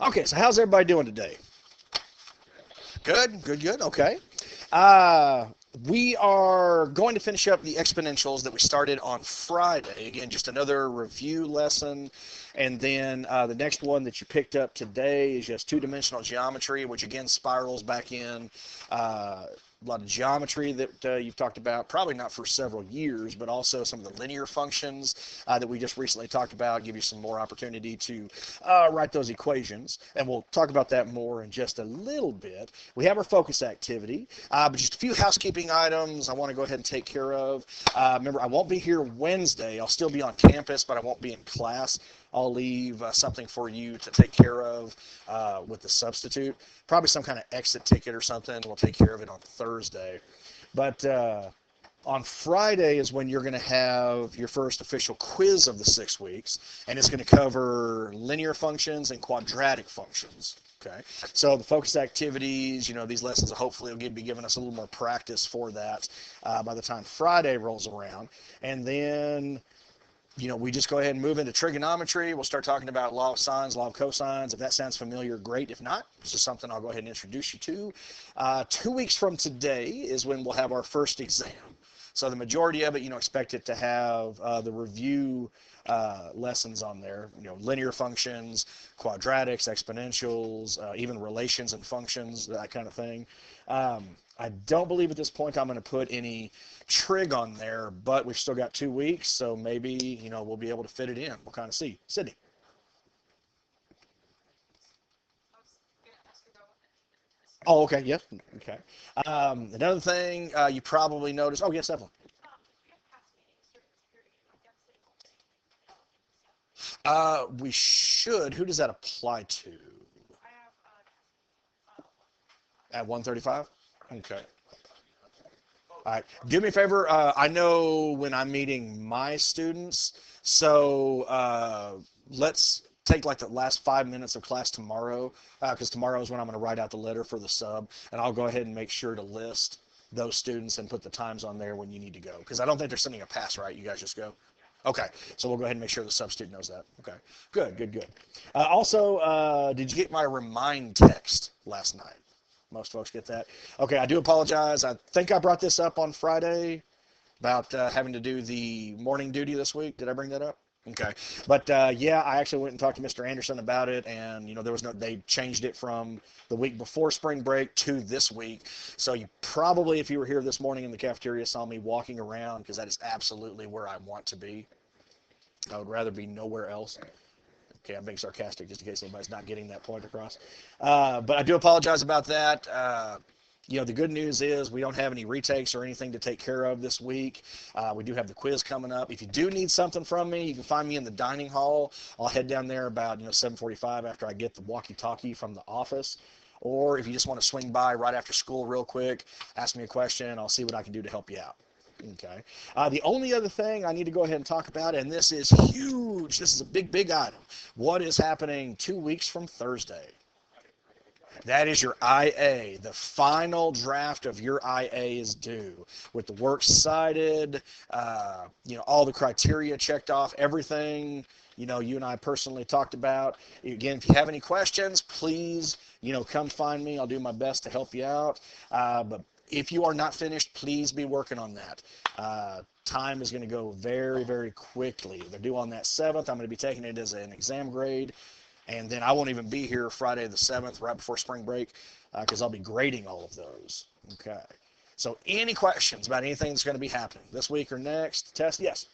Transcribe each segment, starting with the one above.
Okay, so how's everybody doing today? Good, good, good. Okay. Uh, we are going to finish up the exponentials that we started on Friday. Again, just another review lesson. And then the next one that you picked up today is just two-dimensional geometry, which again spirals back in a lot of geometry that you've talked about, probably not for several years, but also some of the linear functions that we just recently talked about, give you some more opportunity to write those equations. And we'll talk about that more in just a little bit. We have our focus activity, but just a few housekeeping items I want to go ahead and take care of. Remember, I won't be here Wednesday. I'll still be on campus, but I won't be in class. I'll leave something for you to take care of with the substitute. Probably some kind of exit ticket or something. We'll take care of it on Thursday. But on Friday is when you're going to have your first official quiz of the 6 weeks, and it's going to cover linear functions and quadratic functions. Okay, so the focus activities, these lessons hopefully will be giving us a little more practice for that by the time Friday rolls around. And then we just go ahead and move into trigonometry. We'll start talking about law of sines, law of cosines. If that sounds familiar, great. If not, this is something I'll go ahead and introduce you to. 2 weeks from today is when we'll have our first exam. So the majority of it, expect it to have the review lessons on there, linear functions, quadratics, exponentials, even relations and functions, that kind of thing. I don't believe at this point I'm going to put any trig on there, but we've still got 2 weeks, so maybe, we'll be able to fit it in. We'll kind of see. Sydney. Oh, okay. Yep. Okay. Another thing you probably noticed. Oh, yes, Evelyn. We should. Who does that apply to? At 1:35? Okay. All right. Do me a favor. I know when I'm meeting my students, so let's take like the last 5 minutes of class tomorrow, because tomorrow is when I'm going to write out the letter for the sub, and I'll go ahead and make sure to list those students and put the times on there when you need to go, because I don't think they're sending a pass, right? You guys just go. Okay, so we'll go ahead and make sure the substitute knows that. Okay, good, good, good. Also, did you get my remind text last night? Most folks get that. Okay, I do apologize. I think I brought this up on Friday about having to do the morning duty this week. Did I bring that up? Okay, but yeah, I actually went and talked to Mr. Anderson about it, and there was no. They changed it from the week before spring break to this week. So you probably, if you were here this morning in the cafeteria, saw me walking around because that is absolutely where I want to be. I would rather be nowhere else. Okay, I'm being sarcastic just in case anybody's not getting that point across. But I do apologize about that. The good news is we don't have any retakes or anything to take care of this week. We do have the quiz coming up. If you do need something from me, you can find me in the dining hall. I'll head down there about 7:45 after I get the walkie-talkie from the office. Or if you just want to swing by right after school real quick, ask me a question. I'll see what I can do to help you out. Okay. The only other thing I need to go ahead and talk about, and this is huge, this is a big, big item. What is happening 2 weeks from Thursday? That is your IA. The final draft of your IA is due with the works cited, all the criteria checked off, everything, you and I personally talked about. Again, if you have any questions, please, come find me. I'll do my best to help you out. But if you are not finished, please be working on that. Time is going to go very, very quickly. They're due on that 7th. I'm going to be taking it as an exam grade. And then I won't even be here Friday the 7th, right before spring break, because I'll be grading all of those. Okay. So any questions about anything that's going to be happening this week or next? Test? Yes.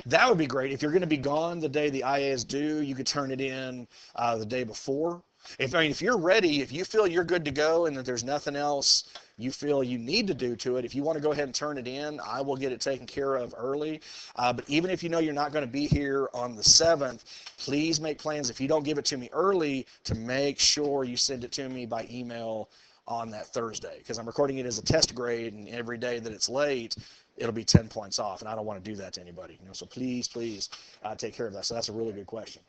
That would be great. If you're going to be gone the day the IA is due, you could turn it in the day before. If you're ready, if you feel you're good to go and that there's nothing else you feel you need to do to it, if you want to go ahead and turn it in, I will get it taken care of early. But even if you know you're not going to be here on the 7th, please make plans, if you don't give it to me early, to make sure you send it to me by email on that Thursday, because I'm recording it as a test grade, and every day that it's late, it'll be 10 points off, and I don't want to do that to anybody. So please, please take care of that. So that's a really good question.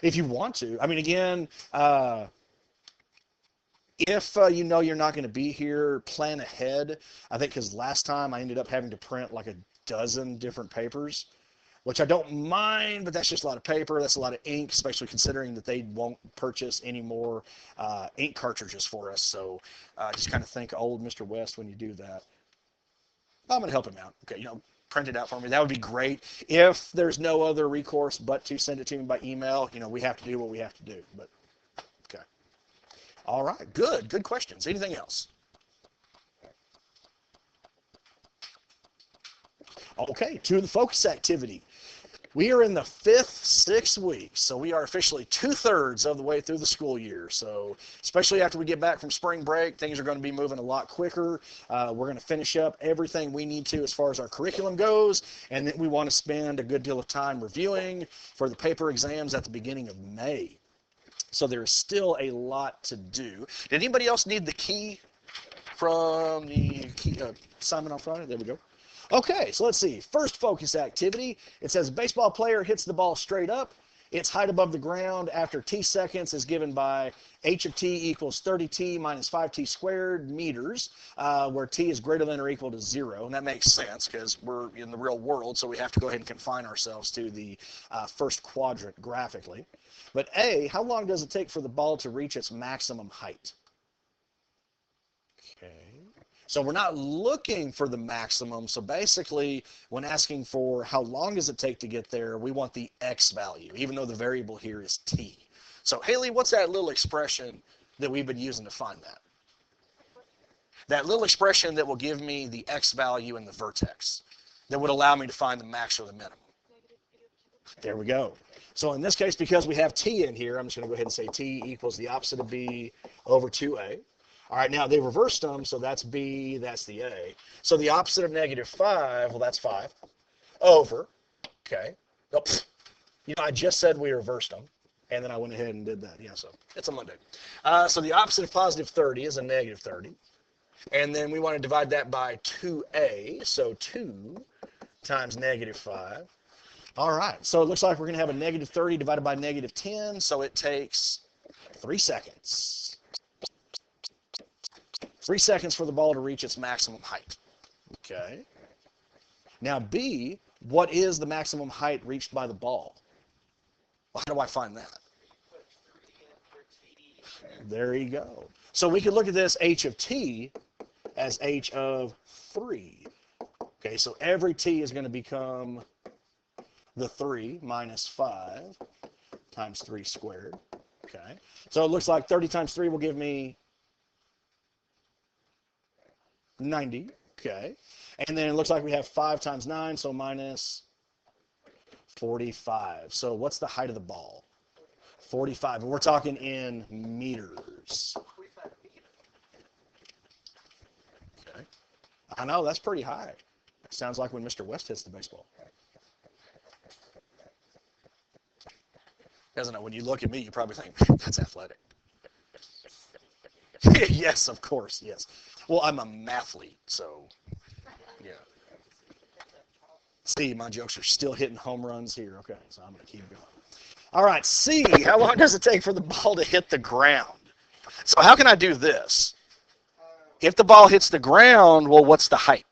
If you want to, I mean, again, if you know you're not going to be here, plan ahead. I think because last time I ended up having to print like a dozen different papers, which I don't mind, but that's just a lot of paper. That's a lot of ink, especially considering that they won't purchase any more ink cartridges for us. So just kind of think old Mr. West when you do that. I'm going to help him out. Okay, print it out for me. That would be great. If there's no other recourse but to send it to me by email, we have to do what we have to do. But okay. All right, good. Good questions. Anything else? Okay, to the focus activity. We are in the 6th week, so we are officially 2/3 of the way through the school year. So especially after we get back from spring break, things are going to be moving a lot quicker. We're going to finish up everything we need to as far as our curriculum goes, and then we want to spend a good deal of time reviewing for the paper exams at the beginning of May. So there's still a lot to do. Did anybody else need the key from the assignment on Friday? There we go. Okay, so let's see. First focus activity. It says baseball player hits the ball straight up. Its height above the ground after t seconds is given by h of t equals 30t minus 5t squared meters, where t is greater than or equal to 0. And that makes sense because we're in the real world, so we have to go ahead and confine ourselves to the first quadrant graphically. But A, how long does it take for the ball to reach its maximum height? Okay. So we're not looking for the maximum. So basically, when asking for how long does it take to get there, we want the x value, even though the variable here is t. So Haley, what's that little expression that we've been using to find that? That little expression that will give me the x value in the vertex, that would allow me to find the max or the minimum. There we go. So in this case, because we have t in here, I'm just going to go ahead and say t equals the opposite of b over 2a. All right, now they reversed them, so that's b, that's the a. So the opposite of -5, well, that's 5, over, okay. Oh, I just said we reversed them, and then I went ahead and did that. Yeah, so it's a Monday. So the opposite of positive 30 is a negative 30. And then we want to divide that by 2a, so 2 times -5. All right, so it looks like we're going to have a negative 30 divided by negative 10, so it takes 3 seconds. 3 seconds for the ball to reach its maximum height. Okay. Now B, what is the maximum height reached by the ball? Well, how do I find that? There you go. So we could look at this h of t as h of 3. Okay, so every t is going to become the 3 minus 5 times 3 squared. Okay, so it looks like 30 times 3 will give me 90, okay. And then it looks like we have 5 times 9, so minus 45. So what's the height of the ball? 45. And we're talking in meters. Okay. I know, that's pretty high. Sounds like when Mr. West hits the baseball. Doesn't it? When you look at me, you probably think, that's athletic. Yes, of course, yes. Well, I'm a mathlete, so, yeah. See, my jokes are still hitting home runs here. Okay, so I'm going to keep going. All right, C, how long does it take for the ball to hit the ground? So how can I do this? If the ball hits the ground, well, what's the height?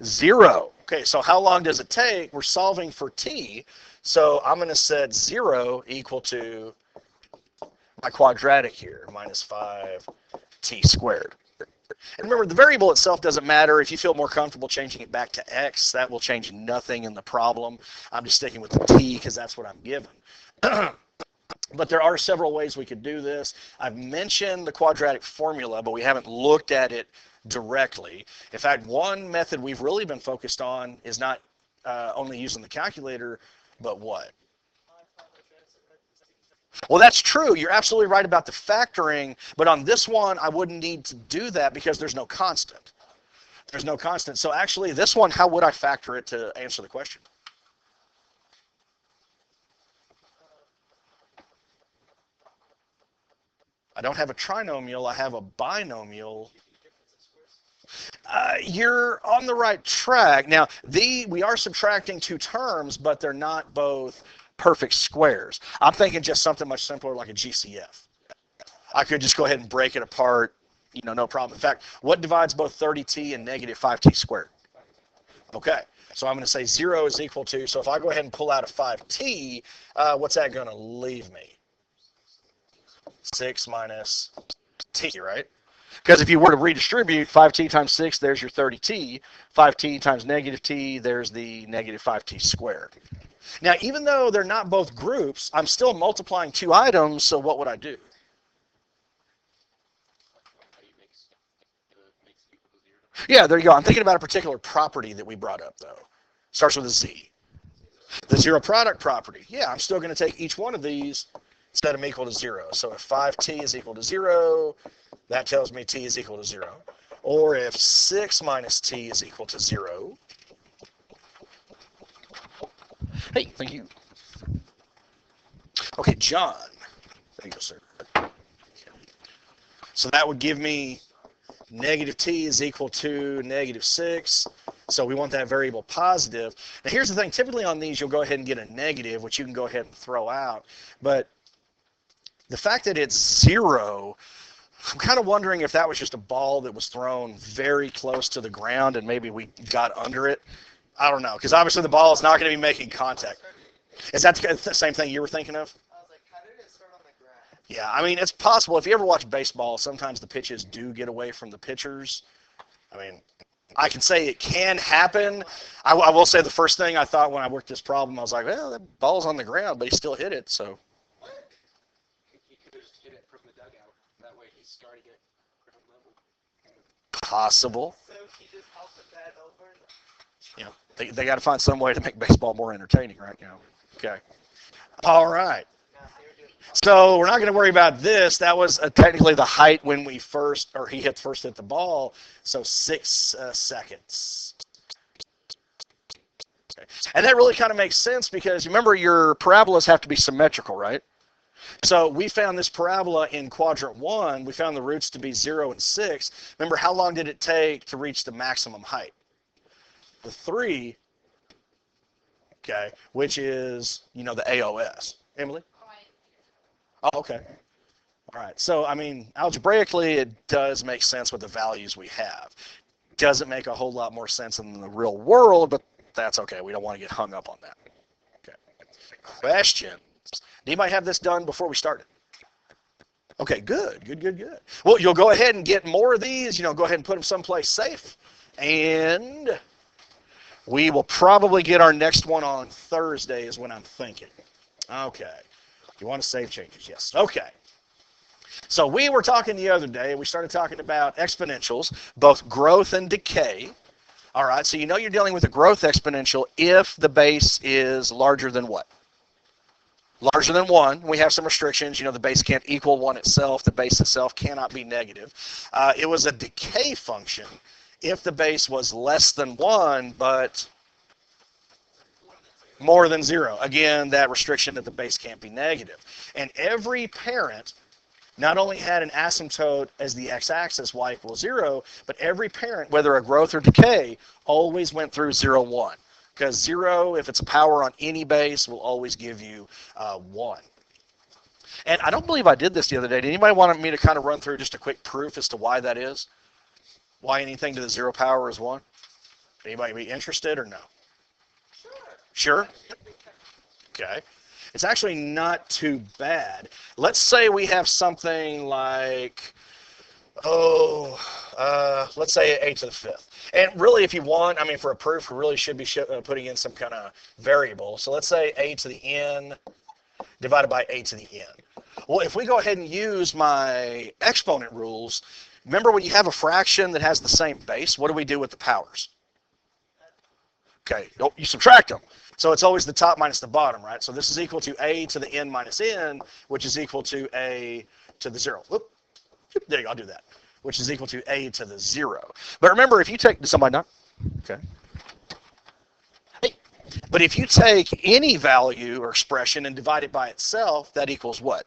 0. Okay, so how long does it take? We're solving for t, so I'm going to set 0 equal to my quadratic here, minus 5t squared. And remember, the variable itself doesn't matter. If you feel more comfortable changing it back to x, that will change nothing in the problem. I'm just sticking with the t because that's what I'm given. But there are several ways we could do this. I've mentioned the quadratic formula, but we haven't looked at it directly. In fact, one method we've really been focused on is not only using the calculator, but what? Well, that's true. You're absolutely right about the factoring, but on this one, I wouldn't need to do that because there's no constant. There's no constant. So actually, this one, how would I factor it to answer the question? I don't have a trinomial. I have a binomial. You're on the right track. Now, we are subtracting 2 terms, but they're not both perfect squares. I'm thinking just something much simpler like a GCF. I could just go ahead and break it apart, no problem. In fact, what divides both 30t and -5t squared? Okay, so I'm going to say 0 is equal to, so if I go ahead and pull out a 5t, what's that going to leave me? 6 minus t, right? Because if you were to redistribute 5t times 6, there's your 30t. 5t times negative t, there's the negative 5t squared. Now, even though they're not both groups, I'm still multiplying two items, so what would I do? Yeah, there you go. I'm thinking about a particular property that we brought up, though. Starts with a z. The zero product property. Yeah, I'm still going to take each one of these, set them equal to 0. So if 5t is equal to 0, that tells me t is equal to 0. Or if 6 minus t is equal to 0. Hey, thank you. Okay, John. Thank you, sir. So that would give me negative t is equal to negative 6. So we want that variable positive. Now here's the thing. Typically on these, you'll go ahead and get a negative, which you can go ahead and throw out. But the fact that it's 0, I'm kind of wondering if that was just a ball that was thrown very close to the ground and maybe we got under it. I don't know, because obviously the ball is not going to be making contact. Is that the same thing you were thinking of? I was like, how did it start on the ground? Yeah, I mean, it's possible. If you ever watch baseball, sometimes the pitches do get away from the pitchers. I mean, I can say it can happen. I will say the first thing I thought when I worked this problem, I was like, well, that ball's on the ground, but he still hit it, so. He could have just hit it from the dugout. That way he's starting it ground level. Possible. So he just held the bat over. You know, they got to find some way to make baseball more entertaining, right? You know. Okay. All right. So we're not going to worry about this. That was technically the height when we first, or he first hit the ball. So 6 seconds. Okay. And that really kind of makes sense because remember your parabolas have to be symmetrical, right? So we found this parabola in quadrant 1. We found the roots to be 0 and 6. Remember, how long did it take to reach the maximum height? The 3, okay, which is, you know, the AOS. Emily? Oh, okay. All right. So, I mean, algebraically, it does make sense with the values we have. Doesn't make a whole lot more sense in the real world, but that's okay. We don't want to get hung up on that. Okay. Questions? Did anybody have this done before we started? Okay, good. Well, you'll go ahead and get more of these. You know, go ahead and put them someplace safe. And we will probably get our next one on Thursday is when I'm thinking. Okay. You want to save changes? Yes. Okay. So we were talking the other day, we started talking about exponentials, both growth and decay. All right, so you know you're dealing with a growth exponential if the base is larger than what? Larger than 1. We have some restrictions. You know, the base can't equal 1 itself. The base itself cannot be negative. It was a decay function if the base was less than 1, but more than 0. Again, that restriction that the base can't be negative. And every parent not only had an asymptote as the x-axis, y equals 0, but every parent, whether a growth or decay, always went through 0, 1. Because 0, if it's a power on any base, will always give you 1. And I don't believe I did this the other day. Did anybody want me to kind of run through just a quick proof as to why that is? Why anything to the 0 power is 1? Anybody be interested or no? Sure? Okay. It's actually not too bad. Let's say we have something like, let's say 8 to the 5th. And really, if you want, I mean, for a proof, we really should be putting in some kind of variable. So let's say a to the n divided by a to the n. Well, if we go ahead and use my exponent rules, remember when you have a fraction that has the same base, what do we do with the powers? Okay, you subtract them. So it's always the top minus the bottom, right? So this is equal to a to the n minus n, which is equal to a to the 0. Whoop. There you go, I'll do that. Which is equal to a to the 0. But remember, if you take, does somebody not? Okay. Hey. But if you take any value or expression and divide it by itself, that equals what?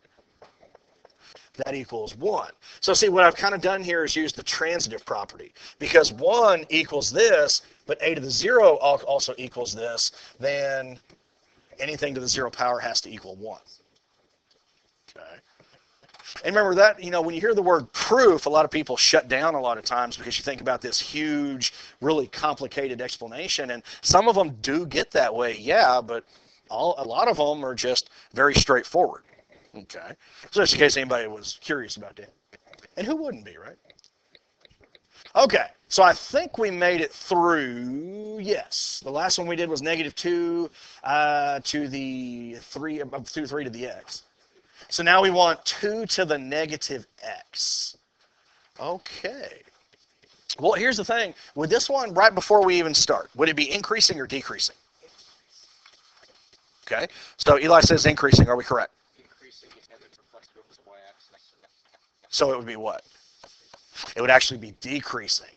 That equals 1. So see, what I've kind of done here is use the transitive property. Because 1 equals this, but a to the 0 also equals this, then anything to the 0 power has to equal 1. Okay. And remember that, when you hear the word proof, a lot of people shut down a lot of times because you think about this huge, really complicated explanation. And some of them do get that way, yeah, but a lot of them are just very straightforward. Okay. So just in case anybody was curious about that. And who wouldn't be, right? Okay, so I think we made it through, yes. The last one we did was -2 to the 3, 3 to the x. So now we want 2 to the -x. Okay. Well, here's the thing. With this one, right before we even start, would it be increasing or decreasing? Okay. So Eli says increasing. Are we correct? Increasing and then reflected over the y-axis. So it would be what? It would actually be decreasing.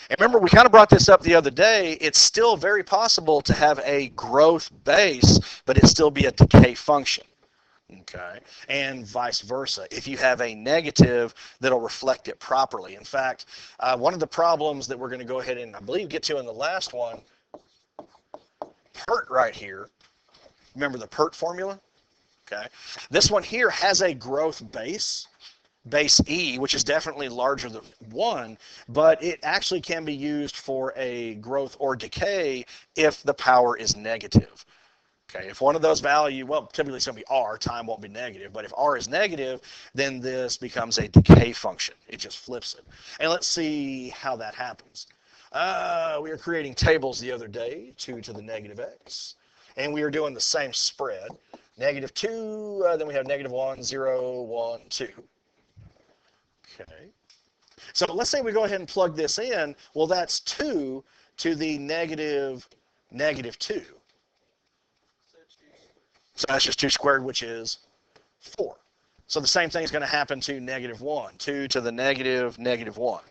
And remember, we kind of brought this up the other day. It's still very possible to have a growth base, but it still be a decay function. Okay, and vice versa. If you have a negative, that'll reflect it properly. In fact, one of the problems that we're going to go ahead and, I believe, get to in the last one, PERT right here. Remember the PERT formula? Okay, this one here has a growth base E, which is definitely larger than 1, but it actually can be used for a growth or decay if the power is negative. Okay, if one of those values, well, typically it's going to be R, time won't be negative, but if R is negative, then this becomes a decay function. It just flips it. And let's see how that happens. We were creating tables the other day, 2 to the -x, and we were doing the same spread. -2, then we have -1, 0, 1, 2. Okay. So let's say we go ahead and plug this in. Well, that's 2 to the -2. So that's just 2 squared, which is 4. So the same thing is going to happen to -1, 2 to the -1.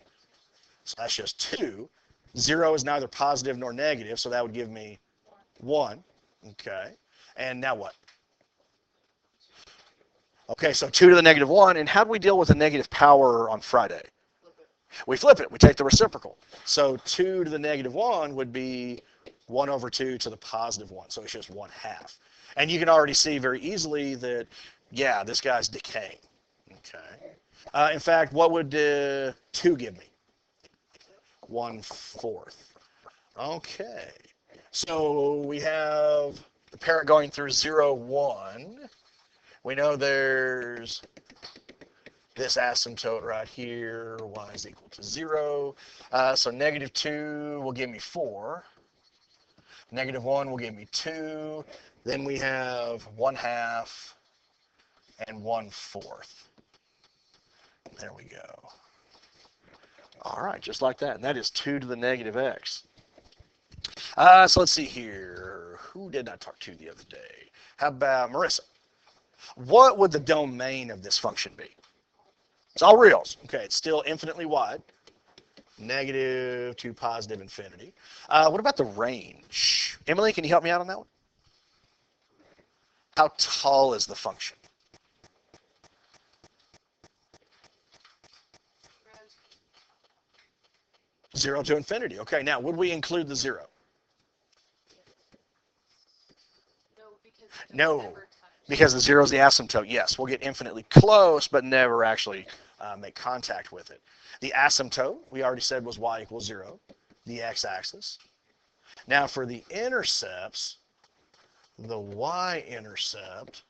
So that's just 2. 0 is neither positive nor negative, so that would give me 1. Okay. And now what? Okay, so 2 to the -1. And how do we deal with the negative power on Friday? We flip it. We take the reciprocal. So 2 to the -1 would be 1 over 2 to the +1. So it's just 1/2. And you can already see very easily that, yeah, this guy's decaying. Okay. In fact, what would 2 give me? 1/4. Okay. So we have the parent going through 0, 1. We know there's this asymptote right here, y is equal to 0. So -2 will give me 4. -1 will give me 2. Then we have 1/2 and 1/4. There we go. All right, just like that. And that is 2 to the -x. So let's see here. Who did I talk to the other day? How about Marissa? What would the domain of this function be? It's all reals. Okay, it's still infinitely wide. Negative to positive infinity. What about the range? Emily, can you help me out on that one? How tall is the function? 0 to infinity. Okay, now would we include the 0? No, because the 0 is the asymptote. Yes, we'll get infinitely close, but never actually make contact with it. The asymptote, we already said, was y equals 0, the x-axis. Now for the intercepts, the y-intercept,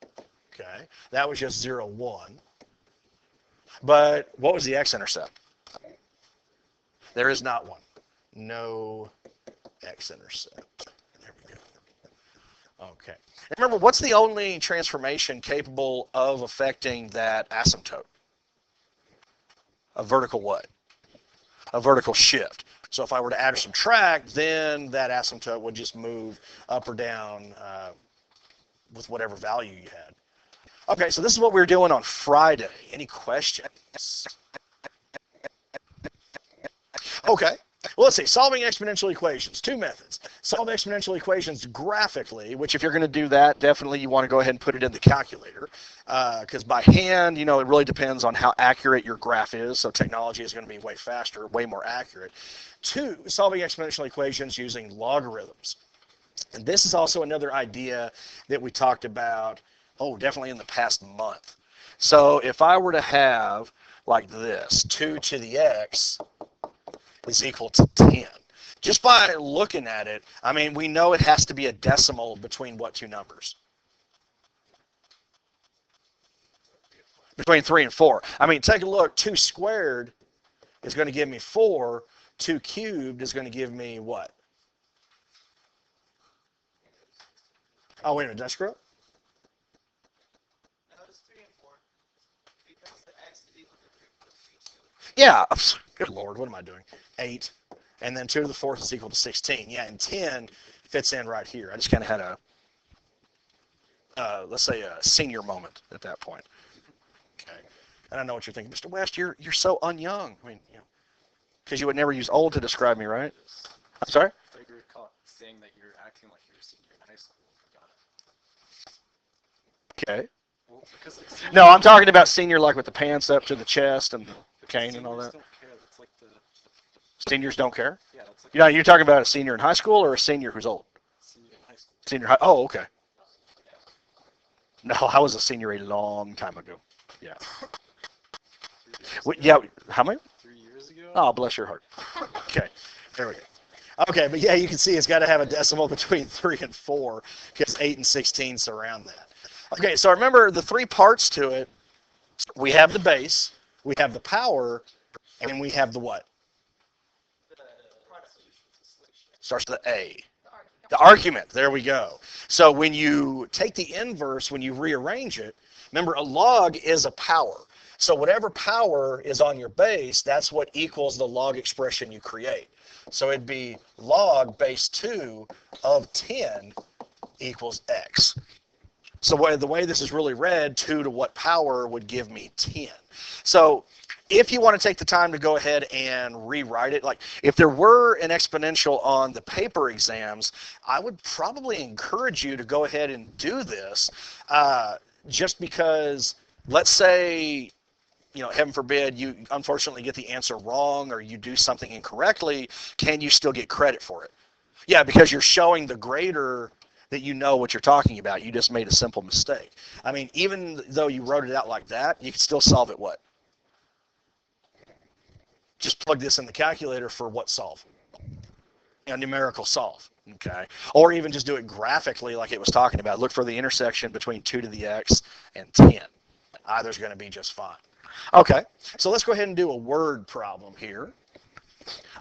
okay, that was just 0, 1. But what was the x-intercept? There is not one. No x-intercept. There we go. Okay. And remember, what's the only transformation capable of affecting that asymptote? A vertical what? A vertical shift. So if I were to add or subtract, then that asymptote would just move up or down with whatever value you had. Okay, so this is what we were doing on Friday. Any questions? Okay. Well, let's see. Solving exponential equations. 2 methods. Solve exponential equations graphically, which if you're going to do that, definitely you want to go ahead and put it in the calculator. Because by hand, it really depends on how accurate your graph is. So technology is going to be way faster, way more accurate. 2, solving exponential equations using logarithms. And this is also another idea that we talked about, definitely in the past month. So if I were to have like this, 2 to the x is equal to 10. Just by looking at it, I mean, we know it has to be a decimal between what two numbers? Between 3 and 4. I mean, take a look. 2 squared is going to give me 4. 2 cubed is going to give me what? Oh, wait a minute. Did I screw up? Yeah. Good Lord. What am I doing? 8. And then 2 to the 4th is equal to 16. Yeah, and 10 fits in right here. I just kind of had a, let's say, a senior moment at that point. Okay. And I know what you're thinking, Mr. West. You're so unyoung. I mean, because you would never use old to describe me, right? I'm sorry. I thought you were saying that you're acting like you're a senior in high school. Got it. Okay. Well, because like No, I'm talking about senior, like with the pants up to the chest and the cane and all that. Don't care. That's like the Seniors don't care. yeah. That's like You're talking about a senior in high school or a senior who's old? senior in high school. Senior high. Oh, okay. No, I was a senior a long time ago. Yeah. 3 years Yeah. ago. How many? 3 years ago. Oh, bless your heart. Okay. There we go. Okay, but yeah, you can see it's got to have a decimal between 3 and 4 because 8 and 16 surround that. Okay, so remember the three parts to it. We have the base, we have the power, and we have the what? Starts with the A. The argument. There we go. So when you take the inverse, when you rearrange it, remember a log is a power. So whatever power is on your base, that's what equals the log expression you create. So it'd be log base 2 of 10 equals x. So the way this is really read, 2 to what power would give me 10. So if you want to take the time to go ahead and rewrite it, like if there were an exponential on the paper exams, I would probably encourage you to go ahead and do this, just because, let's say, heaven forbid, you unfortunately get the answer wrong or you do something incorrectly, can you still get credit for it? Yeah, because you're showing the grader that you know what you're talking about. You just made a simple mistake. I mean, even though you wrote it out like that, you can still solve it what? Just plug this in the calculator for what solve? A numerical solve, okay? Or even just do it graphically like it was talking about. Look for the intersection between 2 to the x and 10. Either's going to be just fine. Okay, so let's go ahead and do a word problem here.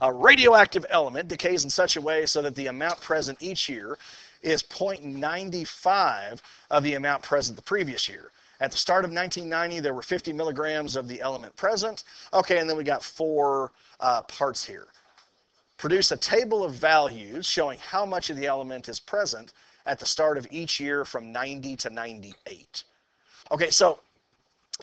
A radioactive element decays in such a way so that the amount present each year is 0.95 of the amount present the previous year. At the start of 1990, there were 50 milligrams of the element present. Okay, and then we got 4 parts here. Produce a table of values showing how much of the element is present at the start of each year from 90 to 98. Okay, so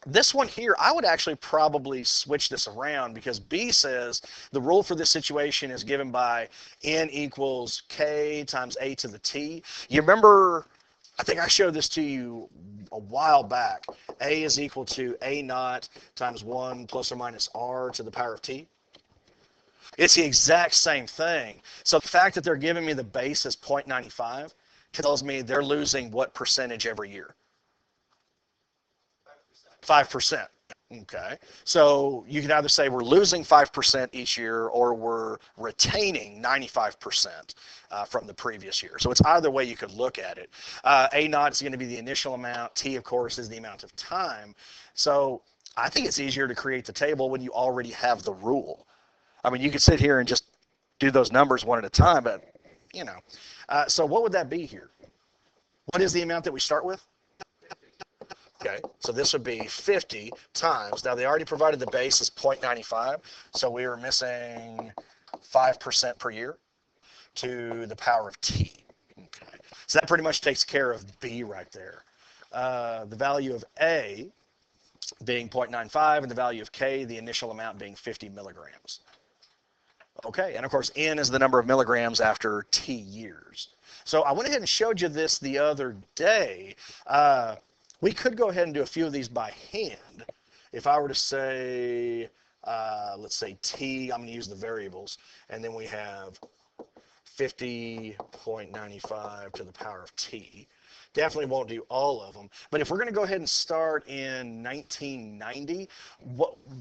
this one here, I would actually probably switch this around because B says the rule for this situation is given by n equals k times a to the t. You remember, I think I showed this to you a while back. A is equal to a naught times 1 plus or minus r to the power of t. It's the exact same thing. So the fact that they're giving me the base as 0.95 tells me they're losing what percentage every year? 5%. Okay, so you can either say we're losing 5% each year or we're retaining 95% from the previous year. So it's either way you could look at it. A naught is going to be the initial amount. T, of course, is the amount of time. So I think it's easier to create the table when you already have the rule. I mean, you could sit here and just do those numbers one at a time, but, so what would that be here? What is the amount that we start with? Okay, so this would be 50 times. Now, they already provided the base as 0.95, so we were missing 5% per year to the power of t. Okay, so that pretty much takes care of B right there. The value of A being 0.95 and the value of K, the initial amount being 50 milligrams. Okay, and of course, N is the number of milligrams after T years. So I went ahead and showed you this the other day. We could go ahead and do a few of these by hand. If I were to say, let's say T, I'm going to use the variables, and then we have 50.95 to the power of t. Definitely won't do all of them. But if we're going to go ahead and start in 1990,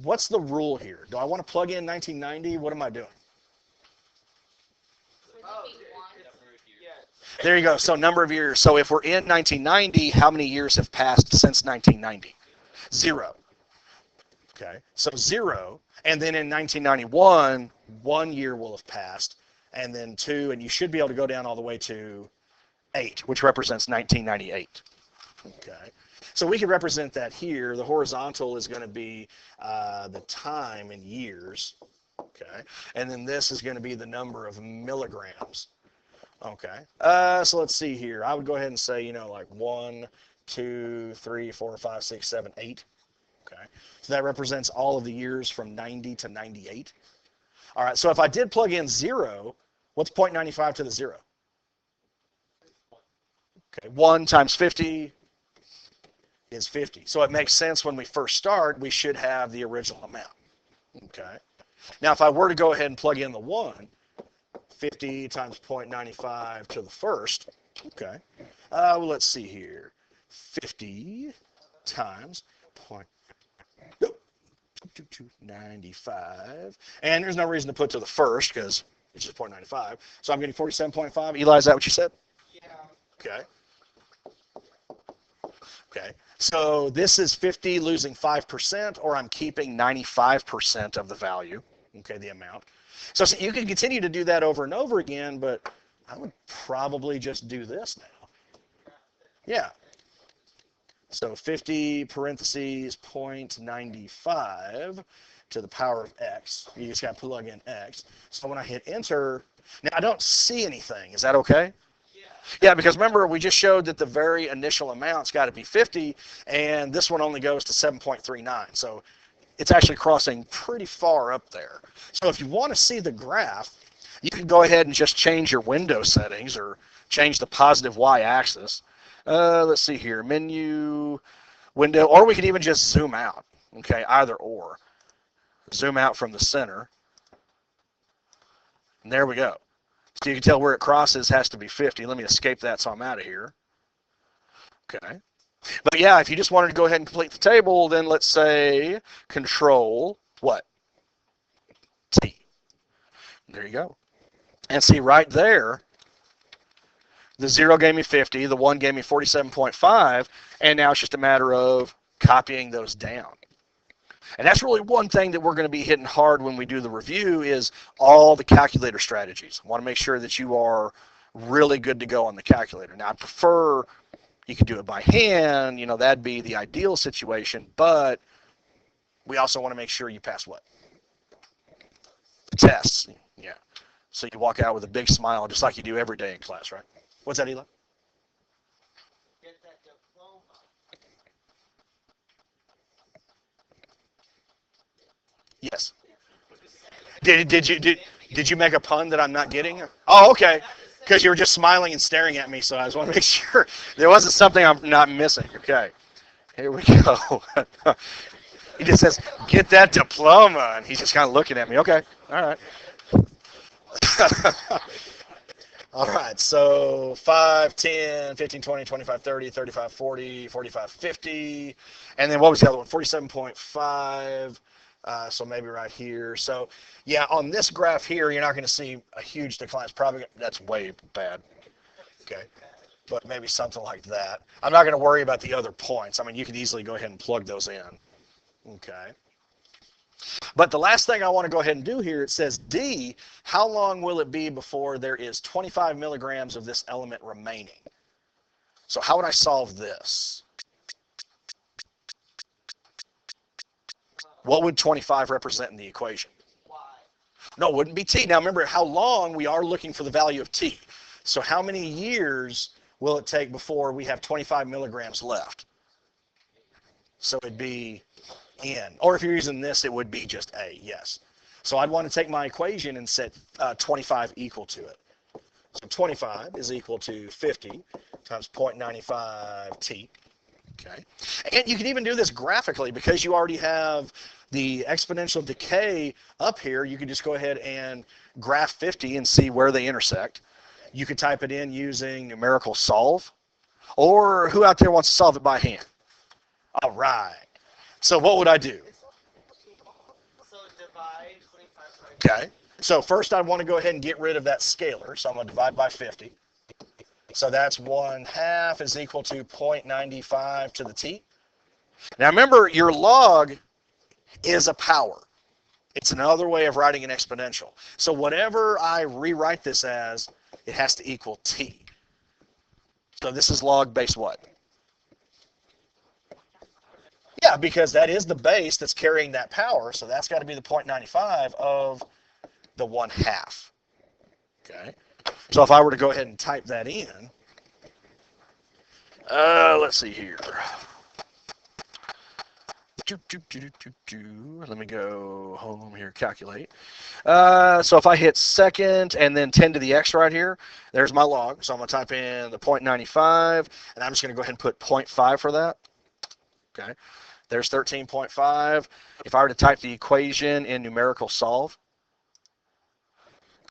what's the rule here? Do I want to plug in 1990? What am I doing? There you go. So number of years. So if we're in 1990, how many years have passed since 1990? 0. Okay. So 0. And then in 1991, 1 year will have passed. And then 2. And you should be able to go down all the way to 8, which represents 1998. Okay. So we can represent that here. The horizontal is going to be the time in years. Okay. And then this is going to be the number of milligrams. Okay. So let's see here. I would go ahead and say, like 1, 2, 3, 4, 5, 6, 7, 8. Okay. So that represents all of the years from 90 to 98. All right. So if I did plug in 0, what's 0.95 to the 0? Okay. 1 times 50 is 50. So it makes sense when we first start, we should have the original amount. Okay. Now, if I were to go ahead and plug in the 1, 50 times 0.95 to the first. Okay. Well, let's see here. 50 times 0.95. And there's no reason to put to the first because it's just 0.95. So I'm getting 47.5. Eli, is that what you said? Yeah. Okay. Okay. So this is 50 losing 5%, or I'm keeping 95% of the value. Okay, the amount. So you can continue to do that over and over again, but I would probably just do this now. Yeah. So 50 parentheses 0.95 to the power of x. You just got to plug in x. So when I hit enter, now I don't see anything. Is that okay? Yeah, because remember we just showed that the very initial amount's got to be 50, and this one only goes to 7.39. So it's actually crossing pretty far up there. So if you want to see the graph, you can go ahead and just change your window settings or change the positive y-axis. Let's see here, menu, window, or we could even just zoom out. Okay, either or. Zoom out from the center. And there we go. So you can tell where it crosses has to be 50. Let me escape that so I'm out of here. Okay. But yeah, if you just wanted to go ahead and complete the table, then let's say control what? T. There you go. And see right there, the 0 gave me 50, the 1 gave me 47.5, and now it's just a matter of copying those down. And that's really one thing that we're going to be hitting hard when we do the review is all the calculator strategies. I want to make sure that you are really good to go on the calculator. Now, I prefer you can do it by hand, that'd be the ideal situation, but we also want to make sure you pass what? The tests. Yeah. So you walk out with a big smile just like you do every day in class, right? What's that, Eli? Get that diploma. Yes. Did you make a pun that I'm not getting? Oh, okay. Because you were just smiling and staring at me, so I just want to make sure there wasn't something I'm not missing. Okay. Here we go. He just says, get that diploma, and he's just kind of looking at me. Okay. All right. All right, so 5, 10, 15, 20, 25, 30, 35, 40, 45, 50. And then what was the other one? 47.5. So maybe right here. So yeah, on this graph here, you're not going to see a huge decline. It's probably, that's way bad. Okay. But maybe something like that. I'm not going to worry about the other points. I mean, you could easily go ahead and plug those in. Okay. But the last thing I want to go ahead and do here, it says D, how long will it be before there is 25 milligrams of this element remaining? So how would I solve this? What would 25 represent in the equation? Y. No, it wouldn't be T. Now remember how long we are looking for the value of T. So how many years will it take before we have 25 milligrams left? So it'd be N. Or if you're using this, it would be just A, yes. So I'd want to take my equation and set 25 equal to it. So 25 is equal to 50 times 0.95 T. Okay. And you can even do this graphically because you already have the exponential decay up here. You can just go ahead and graph 50 and see where they intersect. You could type it in using numerical solve, or who out there wants to solve it by hand? All right. So what would I do? So divide 25 by Okay. So first I want to go ahead and get rid of that scalar. So I'm going to divide by 50. So that's 1/2 is equal to 0.95 to the t. Now remember, your log is a power. It's another way of writing an exponential. So whatever I rewrite this as, it has to equal t. So this is log base what? Yeah, because that is the base that's carrying that power. So that's got to be the 0.95 of the 1/2. Okay. So if I were to go ahead and type that in, let's see here. Let me go home here, calculate. So if I hit second and then 10 to the x right here, there's my log. So I'm going to type in the 0.95, and I'm just going to go ahead and put 0.5 for that. Okay. There's 13.5. If I were to type the equation in numerical solve,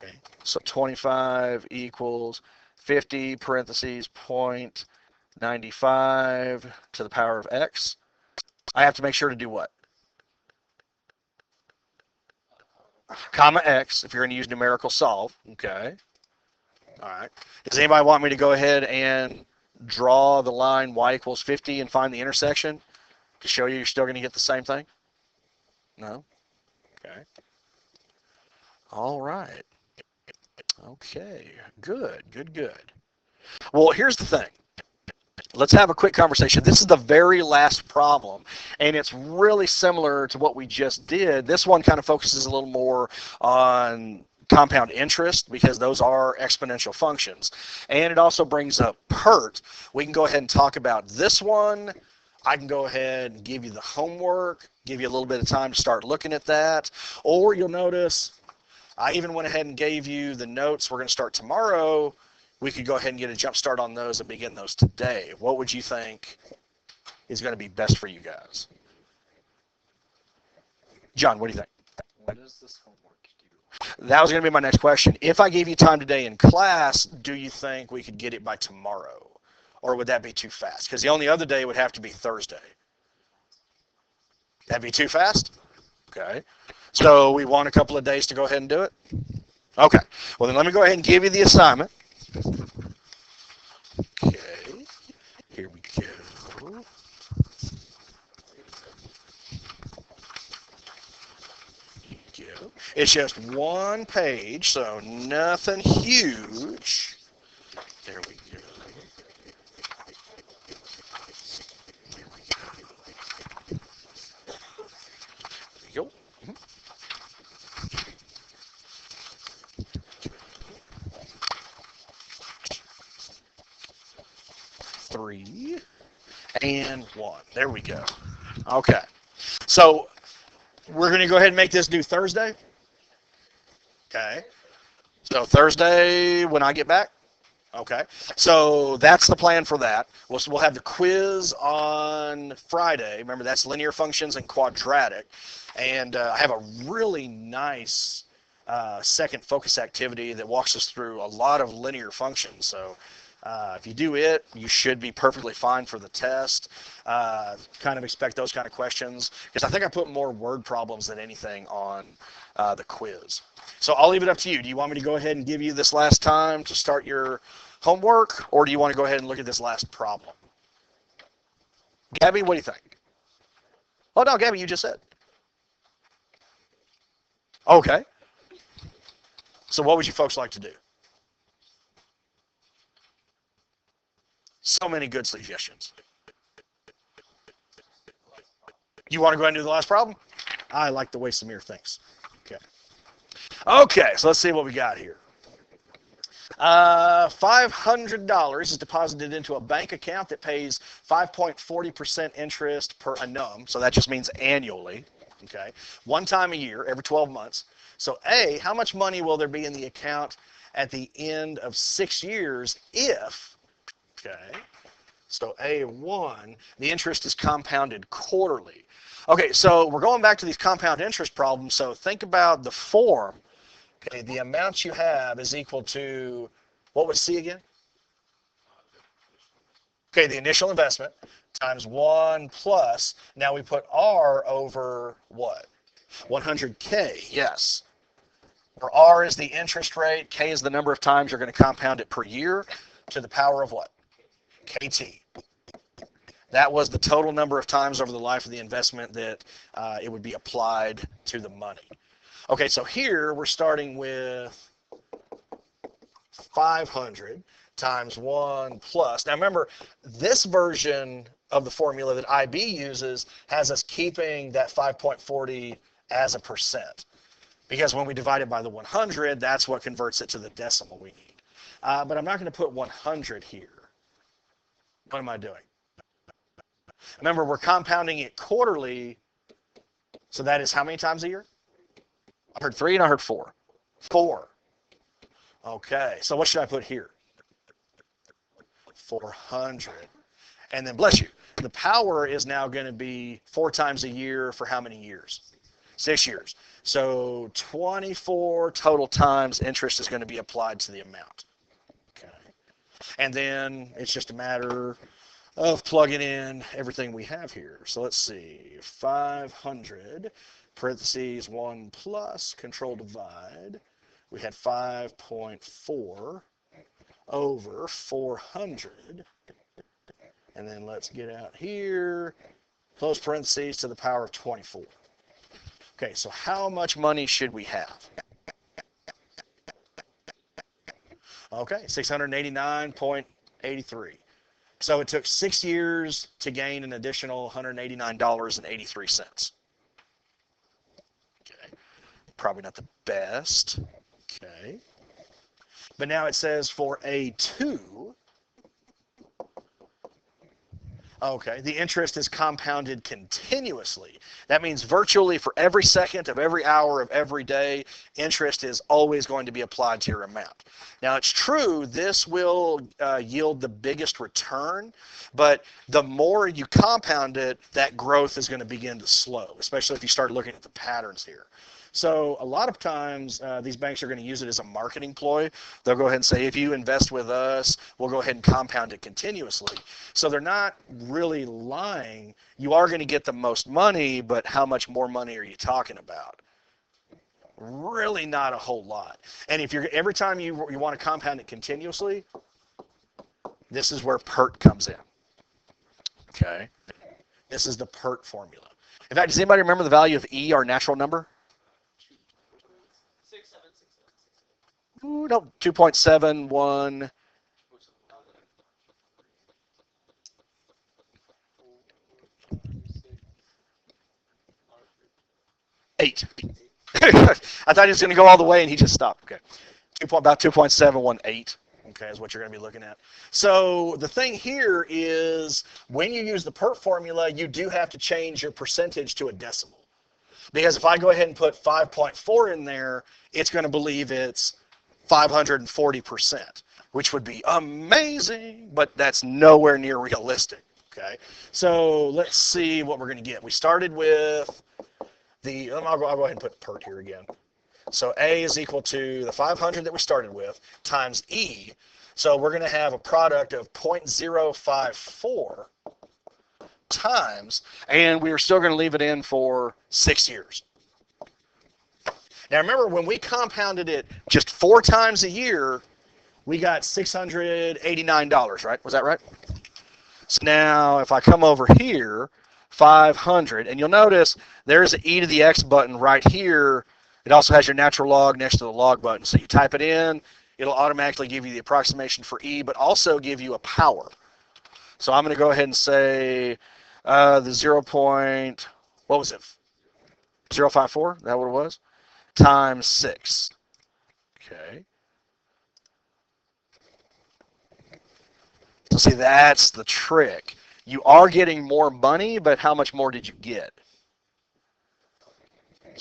okay, so 25 equals 50 parentheses 0.95 to the power of x. I have to make sure to do what? Comma x, if you're going to use numerical solve. Okay. All right. Does anybody want me to go ahead and draw the line y equals 50 and find the intersection to show you you're still going to get the same thing? No? Okay. All right. Okay. Good, good, good. Well, here's the thing. Let's have a quick conversation. This is the very last problem, and it's really similar to what we just did. This one kind of focuses a little more on compound interest because those are exponential functions. And it also brings up PERT. We can go ahead and talk about this one. I can go ahead and give you the homework, give you a little bit of time to start looking at that. Or you'll notice I even went ahead and gave you the notes. We're going to start tomorrow. We could go ahead and get a jump start on those and begin those today. What would you think is going to be best for you guys? John, what do you think? What does this homework do? That was going to be my next question. If I gave you time today in class, do you think we could get it by tomorrow? Or would that be too fast? Because the only other day would have to be Thursday. That'd be too fast? Okay. So we want a couple of days to go ahead and do it? Okay. Well, then let me go ahead and give you the assignment. Okay. Here we go. It's just one page, so nothing huge. There we go. There we go. 3 and 1. There we go. Okay. So we're going to go ahead and make this due Thursday. Okay. So Thursday when I get back. Okay. So that's the plan for that. We'll have the quiz on Friday. Remember, that's linear functions and quadratic. And I have a really nice second focus activity that walks us through a lot of linear functions. So if you do it, you should be perfectly fine for the test. Kind of expect those kind of questions because I think I put more word problems than anything on the quiz. So I'll leave it up to you. Do you want me to go ahead and give you this last time to start your homework, or do you want to go ahead and look at this last problem? Gabby, what do you think? Oh, no, Gabby, you just said. Okay. So what would you folks like to do? So many good suggestions. You want to go ahead and do the last problem? I like the way Samir thinks. Okay. Okay, so let's see what we got here. $500 is deposited into a bank account that pays 5.40% interest per annum. So that just means annually. Okay. One time a year, every 12 months. So A, how much money will there be in the account at the end of 6 years if, okay, so A1, the interest is compounded quarterly. Okay, so we're going back to these compound interest problems. So think about the form. Okay, the amount you have is equal to, what was C again? Okay, the initial investment times 1 plus, now we put R over what? 100K, yes. Where R is the interest rate, K is the number of times you're going to compound it per year to the power of what? KT. That was the total number of times over the life of the investment that it would be applied to the money. Okay, so here we're starting with 500 times 1 plus. Now remember, this version of the formula that IB uses has us keeping that 5.40 as a percent. Because when we divide it by the 100, that's what converts it to the decimal we need. But I'm not going to put 100 here. What am I doing? Remember, we're compounding it quarterly, so that is how many times a year? I heard 3 and I heard 4. 4. Okay, so what should I put here? 400. And then, bless you, the power is now going to be 4 times a year for how many years? 6 years. So 24 total times interest is going to be applied to the amount. Okay. And then it's just a matter of plugging in everything we have here. So let's see, 500, parentheses 1 plus, control divide. We had 5.4 over 400. And then let's get out here, close parentheses to the power of 24. Okay, so how much money should we have? Okay, 689.83. So it took 6 years to gain an additional $189.83. Okay, probably not the best. Okay, but now it says for A2, okay, the interest is compounded continuously. That means virtually for every second of every hour of every day, interest is always going to be applied to your amount. Now, it's true, this will yield the biggest return, but the more you compound it, that growth is going to begin to slow, especially if you start looking at the patterns here. So a lot of times, these banks are going to use it as a marketing ploy. They'll go ahead and say, if you invest with us, we'll go ahead and compound it continuously. So they're not really lying. You are going to get the most money, but how much more money are you talking about? Really not a whole lot. And if you're every time you want to compound it continuously, this is where PERT comes in. Okay? This is the PERT formula. In fact, does anybody remember the value of E, our natural number? Ooh, no, 2.71. 8. I thought he was going to go all the way and he just stopped. Okay. About 2.718. Okay, is what you're going to be looking at. So the thing here is when you use the PERT formula, you do have to change your percentage to a decimal. Because if I go ahead and put 5.4 in there, it's going to believe it's 540%, which would be amazing, but that's nowhere near realistic. Okay, so let's see what we're going to get. We started with the, I'll go ahead and put PERT here again. So A is equal to the 500 that we started with times E. So we're going to have a product of 0.054 times, and we are still going to leave it in for 6 years. Now remember, when we compounded it just 4 times a year, we got $689, right? Was that right? So now if I come over here, 500, and you'll notice there's an E to the X button right here. It also has your natural log next to the log button. So you type it in, it'll automatically give you the approximation for E, but also give you a power. So I'm going to go ahead and say the 0. What was it? 0.054? Is that what it was? Times 6. Okay. So see, that's the trick. You are getting more money, but how much more did you get?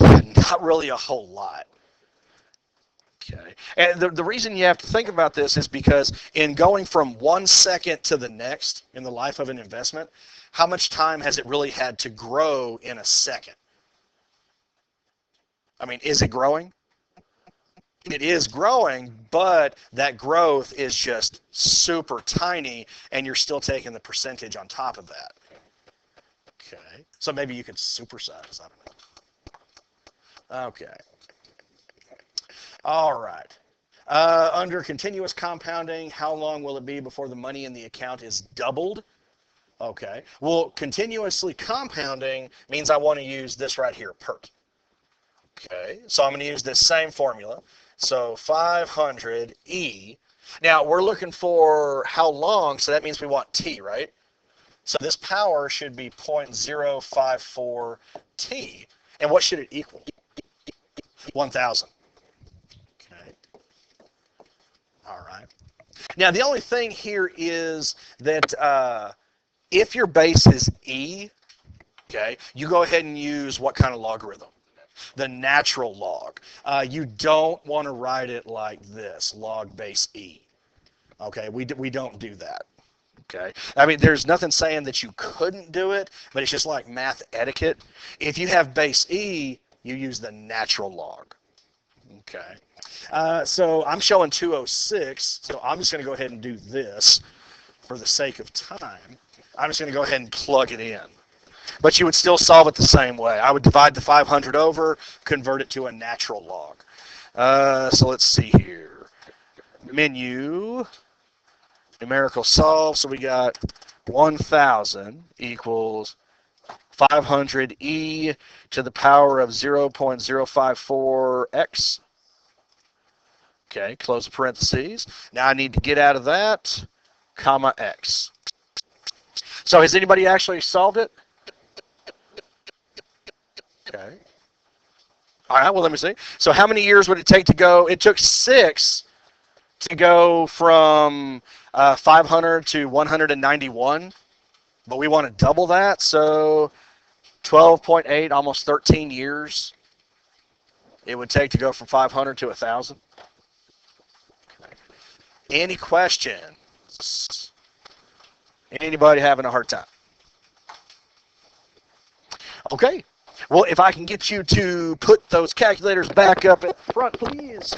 Yeah, not really a whole lot. Okay. And the reason you have to think about this is because in going from 1 second to the next in the life of an investment, how much time has it really had to grow in a second? I mean, is it growing? It is growing, but that growth is just super tiny, and you're still taking the percentage on top of that. Okay, so maybe you could supersize. I don't know. Okay. All right. Under continuous compounding, how long will it be before the money in the account is doubled? Okay. Well, continuously compounding means I want to use this right here, PERT. Okay. So I'm going to use this same formula. So 500E. Now, we're looking for how long, so that means we want T, right? So this power should be 0.054 T. And what should it equal? 1,000. Okay. All right. Now, the only thing here is that if your base is E, okay, you go ahead and use what kind of logarithm? The natural log. You don't want to write it like this, log base E. Okay, we don't do that. Okay, I mean, there's nothing saying that you couldn't do it, but it's just like math etiquette. If you have base E, you use the natural log. Okay, so I'm showing 206, so I'm just going to go ahead and do this for the sake of time. I'm just going to go ahead and plug it in. But you would still solve it the same way. I would divide the 500 over, convert it to a natural log. So let's see here. Menu, numerical solve. So we got 1,000 equals 500e to the power of 0.054x. Okay, close the parentheses. Now I need to get out of that, comma x. So has anybody actually solved it? Okay. All right, well, let me see. So how many years would it take to go? It took 6 to go from 500 to 191, but we want to double that, so 12.8, almost 13 years it would take to go from 500 to 1,000. Any questions? Anybody having a hard time? Okay. Well, if I can get you to put those calculators back up at the front, please.